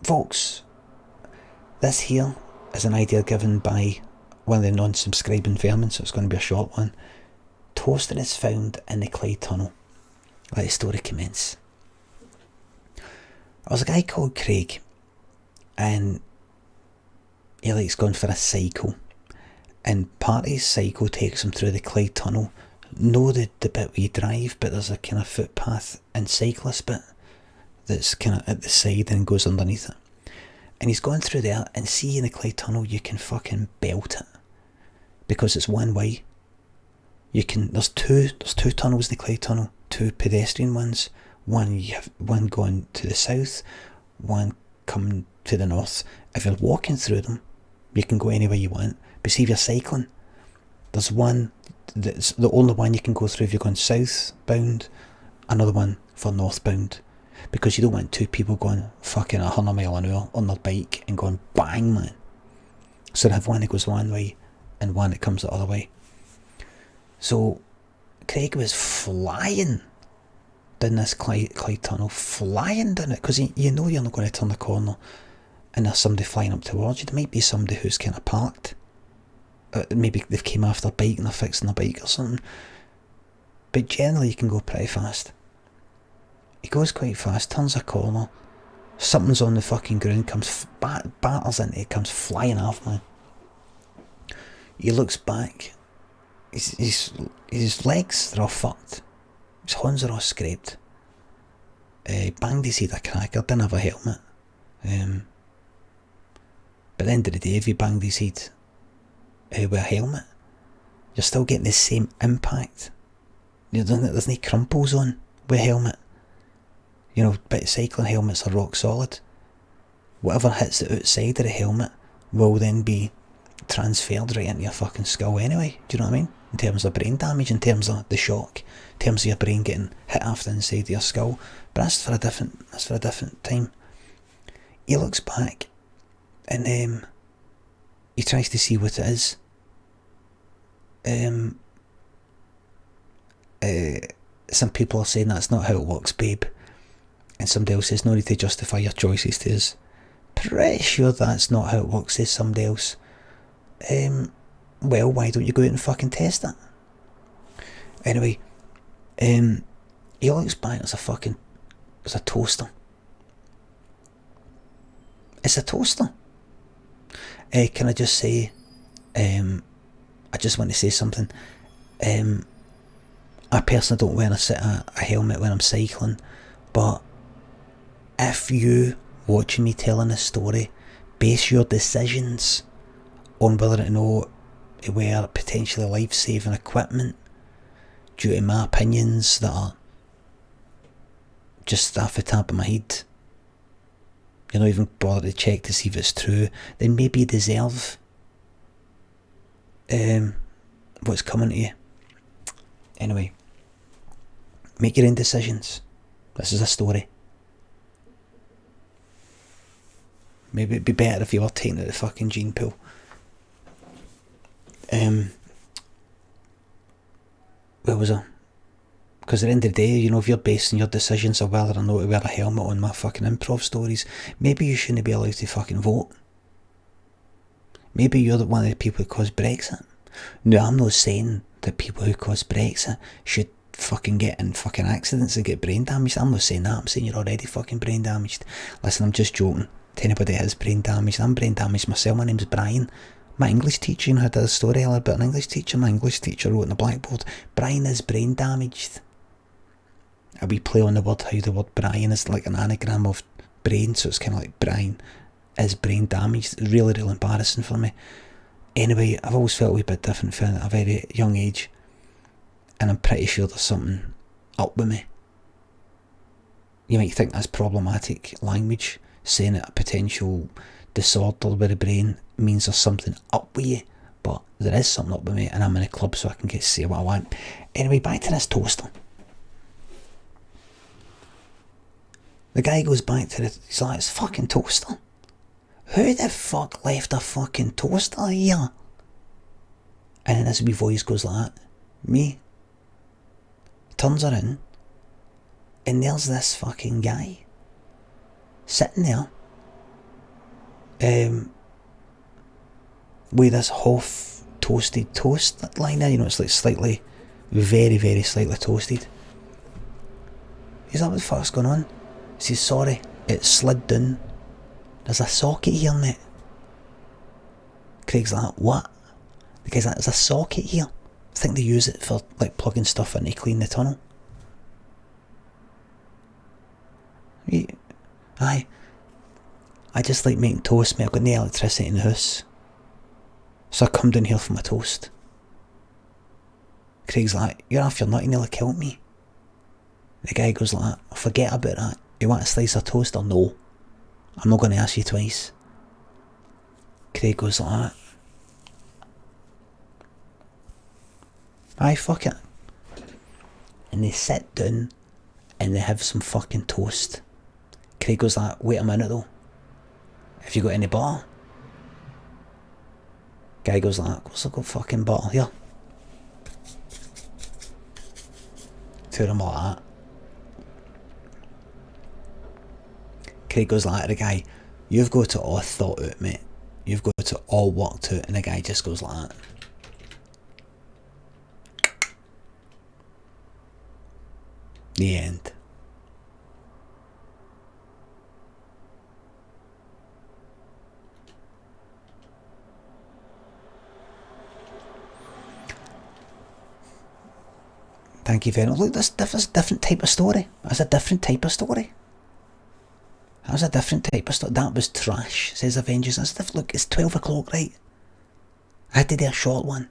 Folks, this here is an idea given by one of the non-subscribing vermin, so it's going to be a short one. Toaster is found in the Clyde tunnel. Let the story commence. There was a guy called Craig, and he likes going for a cycle, and part of his cycle takes him through the Clyde tunnel. No the bit where you drive, but there's a kind of footpath and cyclist bit that's kind of at the side and goes underneath it. And he's going through there, and see in the Clyde tunnel you can fucking belt it, because it's one way. There's two tunnels in the Clyde tunnel, two pedestrian ones. One going to the south, one coming to the north. If you're walking through them, you can go anywhere you want. But see, if you're cycling, there's one that's the only one you can go through if you're going southbound, another one for northbound, because you don't want two people going fucking 100 mile an hour on their bike and going bang, man. So they have one that goes one way and one that comes the other way. So Craig was flying down this Clyde tunnel, flying down it, because you know you're not going to turn the corner and there's somebody flying up towards you. There might be somebody who's kind of parked, maybe they've came off their bike and they're fixing their bike or something, but generally you can go pretty fast. He goes quite fast, turns a corner, something's on the fucking ground, comes batters into it, comes flying off, man. He looks back, his legs, they're all fucked. His horns are all scraped. Banged his head a cracker, didn't have a helmet. But at the end of the day, if you banged his head with a helmet, you're still getting the same impact. There's no crumples on with a helmet. You know, but cycling helmets are rock solid. Whatever hits the outside of the helmet will then be transferred right into your fucking skull anyway. Do you know what I mean? In terms of brain damage, in terms of the shock, in terms of your brain getting hit off the inside of your skull. But that's for a different time. He looks back and he tries to see what it is. Some people are saying that's not how it works, babe. And somebody else says no need to justify your choices to us. Pretty sure that's not how it works, says somebody else. Well, why don't you go out and fucking test it? Anyway, he looks back, there's a toaster. It's a toaster. Can I just say, I just want to say something. I personally don't wear a helmet when I'm cycling, but if you watching me telling this story base your decisions on whether or not to wear potentially life-saving equipment due to my opinions that are just off the top of my head, you're not even bothered to check to see if it's true, then maybe you deserve what's coming to you. Anyway, make your own decisions. This is a story. Maybe it'd be better if you were taking it to the fucking gene pool. Where was I? Because at the end of the day, you know, if you're basing your decisions on whether or not to wear a helmet on my fucking improv stories, maybe you shouldn't be allowed to fucking vote. Maybe you're one of the people who caused Brexit. No, I'm not saying that people who caused Brexit should fucking get in fucking accidents and get brain damaged. I'm not saying that. I'm saying you're already fucking brain damaged. Listen, I'm just joking. To anybody that is brain damaged, I'm brain damaged myself. My name's Brian. My English teacher, you know, I did a story earlier about an English teacher. My English teacher wrote on the blackboard, Brian is brain damaged. A wee play on the word, how the word Brian is like an anagram of brain, so it's kind of like Brian is brain damaged. It's really, really embarrassing for me. Anyway, I've always felt a wee bit different from at a very young age, and I'm pretty sure there's something up with me. You might think that's problematic language, saying that a potential disorder with the brain means there's something up with you, but there is something up with me, and I'm in a club so I can get to say what I want. Anyway, back to this toaster. The guy goes back to he's like, it's fucking toaster. Who the fuck left a fucking toaster here? And then this wee voice goes like that. Me. Turns around, and there's this fucking guy sitting there with this half toasted toast liner, you know, it's like slightly, very, very slightly toasted. Is that what the fuck's going on? He says, sorry, it slid down. There's a socket here, mate. Craig's like, what? The guy's like, there's a socket here. I think they use it for like plugging stuff in to clean the tunnel. Aye. I just like making toast, mate. I've got no electricity in the house. So I come down here for my toast. Craig's like, you're off your nut, you nearly killed me. The guy goes like, forget about that. You want a slice of toast or no? I'm not going to ask you twice. Craig goes like that. Aye, fuck it. And they sit down and they have some fucking toast. Craig goes like, wait a minute though. Have you got any butter? Guy goes like, of course I've got fucking butter here. Two of them like that. Craig goes like to the guy, you've got it all thought out, mate. You've got it all worked out. And the guy just goes like that. The end. Thank you very much. Look, this is a different type of story. That's a different type of story. That was a different type of story. That was trash, says Avengers. That's look, it's 12 o'clock, right? I had to do a short one.